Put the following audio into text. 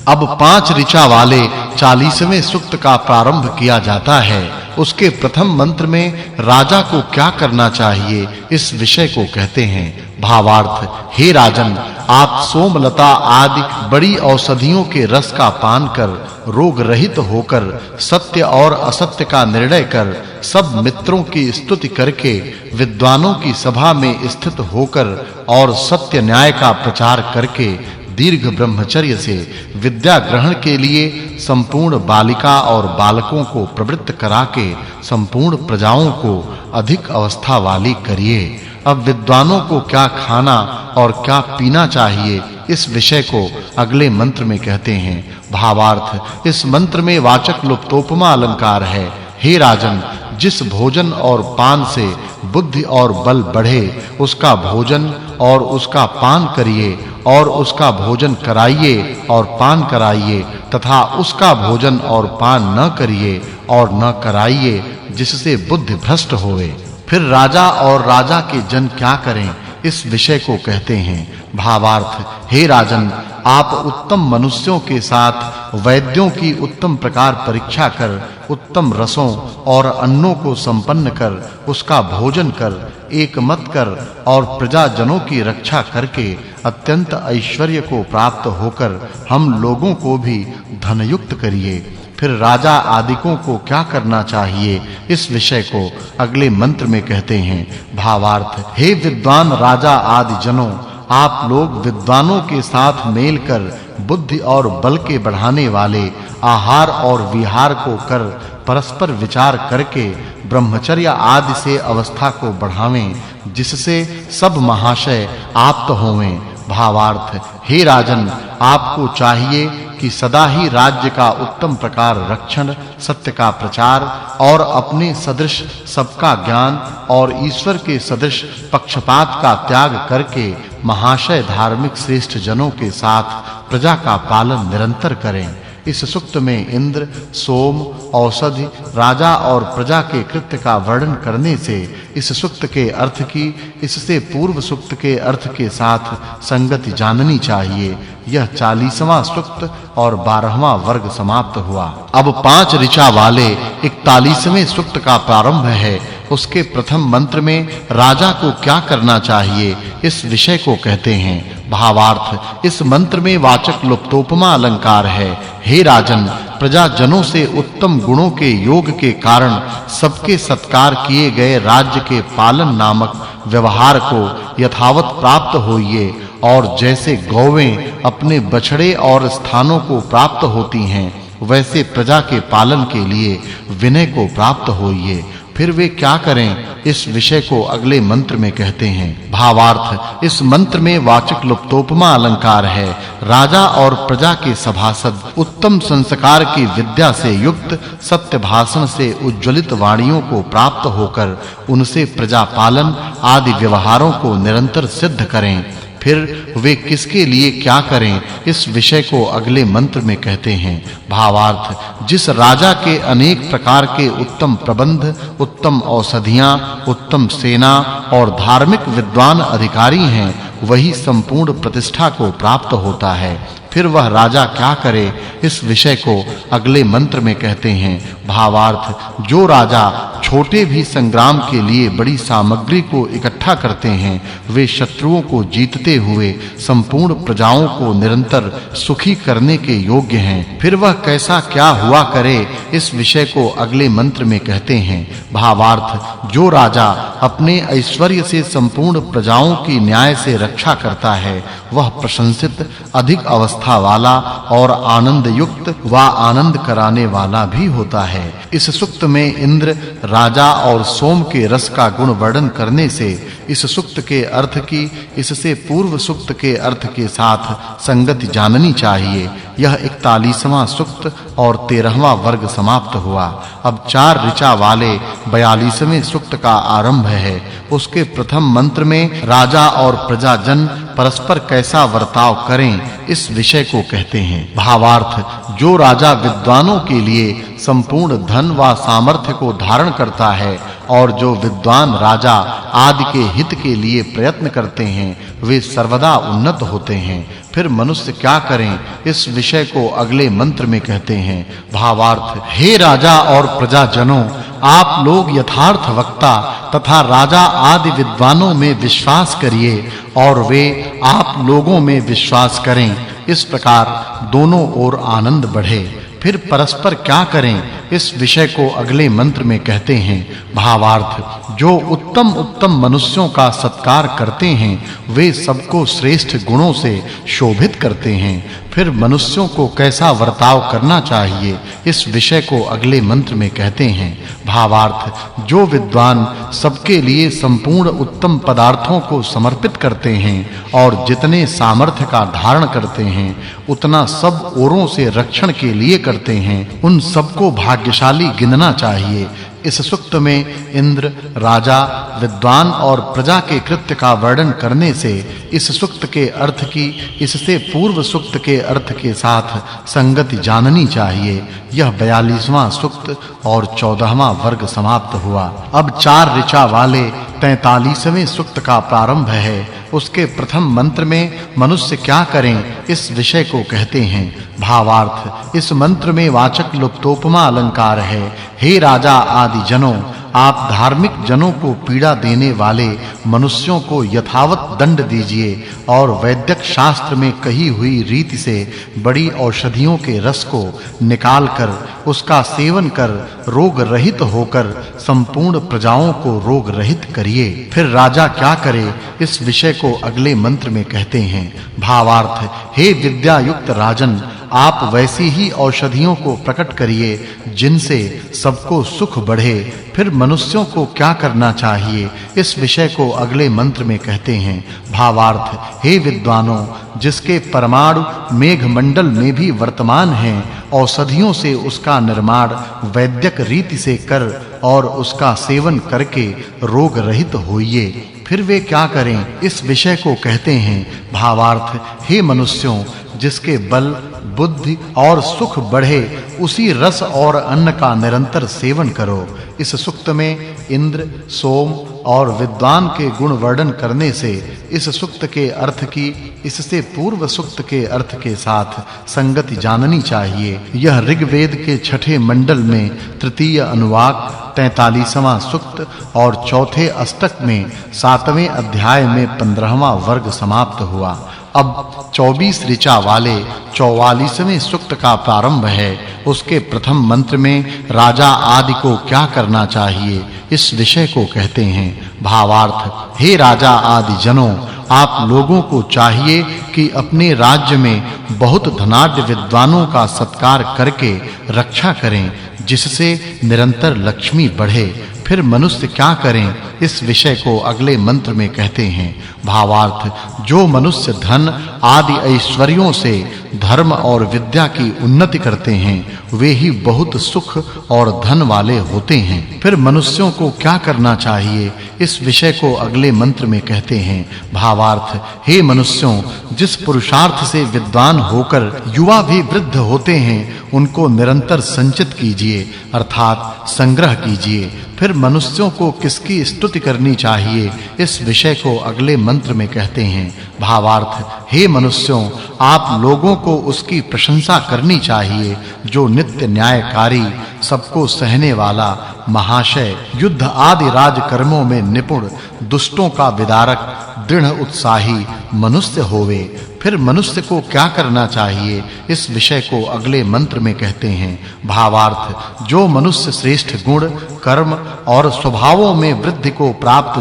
अब 5 ऋचा वाले 40वें सूक्त का प्रारंभ किया जाता है। उसके प्रथम मंत्र में राजा को क्या करना चाहिए इस विषय को कहते हैं। भावार्थ: हे राजन, आप सोमलता आदि बड़ी औषधियों के रस का पान कर रोग रहित होकर सत्य और असत्य का निर्णय कर सब मित्रों की स्तुति करके विद्वानों की सभा में स्थित होकर और सत्य न्याय का प्रचार करके दीर्घ ब्रह्मचर्य से विद्या ग्रहण के लिए संपूर्ण बालिका और बालकों को प्रवृत्त करा के संपूर्ण प्रजाओं को अधिक अवस्था वाली करिए। अब विद्वानों को क्या खाना और क्या पीना चाहिए इस विषय को अगले मंत्र में कहते हैं। भावार्थ: इस मंत्र में वाचक् लुप्तोपमा अलंकार है। हे राजन, जिस भोजन और पान से बुद्धि और बल बढ़े उसका भोजन और उसका पान करिए और उसका भोजन कराइए और पान कराइए तथा उसका भोजन और पान न करिए और न कराइए जिससे बुद्धि भ्रष्ट होवे। फिर राजा और राजा के जन क्या करें इस विषय को कहते हैं। भावार्थ: हे राजन, आप उत्तम मनुष्यों के साथ वैद्यों की उत्तम प्रकार परीक्षा कर उत्तम रसों और अन्नों को संपन्न कर उसका भोजन कर एकमत कर और प्रजाजनों की रक्षा करके अत्यंत ऐश्वर्य को प्राप्त होकर हम लोगों को भी धनयुक्त करिए। फिर राजा आदिकों को क्या करना चाहिए इस विषय को अगले मंत्र में कहते हैं। भावार्थ: हे विद्वान राजा आदि जनों, आप लोग विद्वानों के साथ मेल कर बुद्धि और बल के बढ़ाने वाले आहार और विहार को कर परस्पर विचार करके ब्रह्मचर्य आदि से अवस्था को बढ़ावें जिससे सब महाशय आप्त होवें। भावार्थ: हे राजन, आपको चाहिए कि सदा ही राज्य का उत्तम प्रकार रक्षण, सत्य का प्रचार और अपने सदृश सबका ज्ञान और ईश्वर के सदृश पक्षपात का त्याग करके महाशय धार्मिक श्रेष्ठ जनों के साथ प्रजा का पालन निरंतर करें। इस सूक्त में इंद्र, सोम, औषधि, राजा और प्रजा के कृत्य का वर्णन करने से इस सूक्त के अर्थ की इससे पूर्व सूक्त के अर्थ के साथ संगति जाननी चाहिए। यह 40वां सूक्त और 12वां वर्ग समाप्त हुआ। अब 5 ऋचा वाले 41वें सूक्त का प्रारंभ है। उसके प्रथम मंत्र में राजा को क्या करना चाहिए इस विषय को कहते हैं। भावार्थ: इस मंत्र में वाचक् लुप्तोपमा अलंकार है। हे राजन, प्रजाजनों से उत्तम गुणों के योग के कारण सबके सत्कार किए गए राज्य के पालन नामक व्यवहार को यथावत प्राप्त होइए और जैसे गौवें अपने बछड़े और स्थानों को प्राप्त होती हैं वैसे प्रजा के पालन के लिए विनय को प्राप्त होइए। फिर वे क्या करें इस विषय को अगले मंत्र में कहते हैं। भावार्थ: इस मंत्र में वाचक् लुप्तोपमा अलंकार है। राजा और प्रजा के सभासद उत्तम संस्कार की विद्या से युक्त सत्य भाषण से उज्ज्वलित वाणियों को प्राप्त होकर उनसे प्रजा पालन आदि व्यवहारों को निरंतर सिद्ध करें। फिर वे किसके लिए क्या करें इस विषय को अगले मंत्र में कहते हैं। भावार्थ: जिस राजा के अनेक प्रकार के उत्तम प्रबंध, उत्तम औषधियां, उत्तम सेना और धार्मिक विद्वान अधिकारी हैं वही संपूर्ण प्रतिष्ठा को प्राप्त होता है। फिर वह राजा क्या करे इस विषय को अगले मंत्र में कहते हैं। भावार्थ: जो राजा छोटे भी संग्राम के लिए बड़ी सामग्री को इकट्ठा करते हैं वे शत्रुओं को जीतते हुए संपूर्ण प्रजाओं को निरंतर सुखी करने के योग्य हैं। फिर वह कैसा क्या हुआ करे इस विषय को अगले मंत्र में कहते हैं। भावार्थ: जो राजा अपने ऐश्वर्य से संपूर्ण प्रजाओं की न्याय से रक्षा करता है वह प्रशंसित, अधिक अवस्था वाला और आनंद युक्त व आनंद कराने वाला भी होता है। इस सूक्त में इंद्र, राजा और सोम के रस का गुण वर्णन करने से इस सूक्त के अर्थ की इससे पूर्व सूक्त के अर्थ के साथ संगति जाननी चाहिए। यह 41वां सूक्त और 13वां वर्ग समाप्त हुआ। अब 4 ऋचा वाले 42वें सूक्त का आरंभ है। उसके प्रथम मंत्र में राजा और प्रजाजन परस्पर कैसा वर्ताव करें इस विषय को कहते हैं। भावार्थ: जो राजा विद्वानों के लिए संपूर्ण धन व सामर्थ्य को धारण करता है और जो विद्वान राजा आदि के हित के लिए प्रयत्न करते हैं वे सर्वदा उन्नत होते हैं। फिर मनुष्य क्या करें इस विषय को अगले मंत्र में कहते हैं। भावार्थ हे राजा और प्रजाजनों, आप लोग यथार्थ वक्ता तथा राजा आदि विद्वानों में विश्वास करिए और वे आप लोगों में विश्वास करें। इस प्रकार दोनों ओर आनंद बढ़े। फिर परस्पर क्या करें इस विषय को अगले मंत्र में कहते हैं। भावार्थ जो उत्तम मनुष्यों का सत्कार करते हैं वे सबको श्रेष्ठ गुणों से शोभित करते हैं। फिर मनुष्यों को कैसा वर्ताव करना चाहिए इस विषय को अगले मंत्र में कहते हैं। भावार्थ जो विद्वान सबके लिए संपूर्ण उत्तम पदार्थों को समर्पित करते हैं और जितने सामर्थ्य का धारण करते हैं उतना सब ओरों से रक्षण के लिए करते हैं, उन सबको भाग्यशाली गिनना चाहिए। इस सूक्त में इंद्र, राजा, विद्वान और प्रजा के कृत्य का वर्णन करने से इस सूक्त के अर्थ की इससे पूर्व सूक्त के अर्थ के साथ संगति जाननी चाहिए। यह 42वां सूक्त और 14वां वर्ग समाप्त हुआ। अब 4 ऋचा वाले 43वें सूक्त का प्रारंभ है। उसके प्रथम मंत्र में मनुष्य क्या करें इस विषय को कहते हैं। भावार्थ इस मंत्र में वाचक् लुप्तोपमा अलंकार है। हे राजा आदि जनों, आप धार्मिक जनों को पीड़ा देने वाले मनुष्यों को यथावत दंड दीजिए और वैद्यक शास्त्र में कही हुई रीति से बड़ी औषधियों के रस को निकालकर उसका सेवन कर रोग रहित होकर संपूर्ण प्रजाओं को रोग रहित करिए। फिर राजा क्या करे इस विषय को अगले मंत्र में कहते हैं। भावार्थ हे विद्या युक्त राजन, आप वैसी ही औषधियों को प्रकट करिए जिनसे सबको सुख बढ़े। फिर मनुष्यों को क्या करना चाहिए इस विषय को अगले मंत्र में कहते हैं। भावार्थ हे विद्वानों, जिसके परमाणु मेघमंडल में भी वर्तमान हैं, औषधियों से उसका निर्माण वैद्यक रीति से कर और उसका सेवन करके रोग रहित होइए। फिर वे क्या करें इस विषय को कहते हैं। भावार्थ हे मनुष्यों, जिसके बल, बुद्धि और सुख बढ़े उसी रस और अन्न का निरंतर सेवन करो। इस सूक्त में इंद्र, सोम और विद्वान के गुण वर्णन करने से इस सूक्त के अर्थ की इससे पूर्व सूक्त के अर्थ के साथ संगति जाननी चाहिए। यह ऋग्वेद के 6ठे मंडल में तृतीय अनुवाक 43वां सूक्त और चौथे अष्टक में 7वें अध्याय में 15वां वर्ग समाप्त हुआ। अब 24 ऋचा वाले 44वें सूक्त का प्रारंभ है। उसके प्रथम मंत्र में राजा आदि को क्या करना चाहिए इस विषय को कहते हैं। भावार्थ हे राजा आदि जनों, आप लोगों को चाहिए कि अपने राज्य में बहुत धनाढ्य विद्वानों का सत्कार करके रक्षा करें जिससे निरंतर लक्ष्मी बढ़े। फिर मनुष्य क्या करें इस विषय को अगले मंत्र में कहते हैं। भावार्थ जो मनुष्य धन आदि ऐश्वर्यों से धर्म और विद्या की उन्नति करते हैं वे ही बहुत सुख और धन वाले होते हैं। फिर मनुष्यों को क्या करना चाहिए इस विषय को अगले मंत्र में कहते हैं। भावार्थ हे मनुष्यों, जिस पुरुषार्थ से विद्वान होकर युवा भी वृद्ध होते हैं उनको निरंतर संचित कीजिए अर्थात संग्रह कीजिए। फिर मनुष्यों को किसकी स्तुति करनी चाहिए इस विषय को अगले मंत्र में कहते हैं। भावार्थ हे मनुष्यों, आप लोगों को उसकी प्रशंसा करनी चाहिए जो नित्य न्यायकारी, सबको सहने वाला, महाशय, युद्ध आदि राजकर्मों में निपुण, दुष्टों का विदारक, दृढ़ उत्साही मनुष्य होवे। फिर मनुष्य को क्या करना चाहिए इस विषय को अगले मंत्र में कहते हैं। भावार्थ जो मनुष्य श्रेष्ठ गुण, कर्म और स्वभावों में वृद्धि को प्राप्त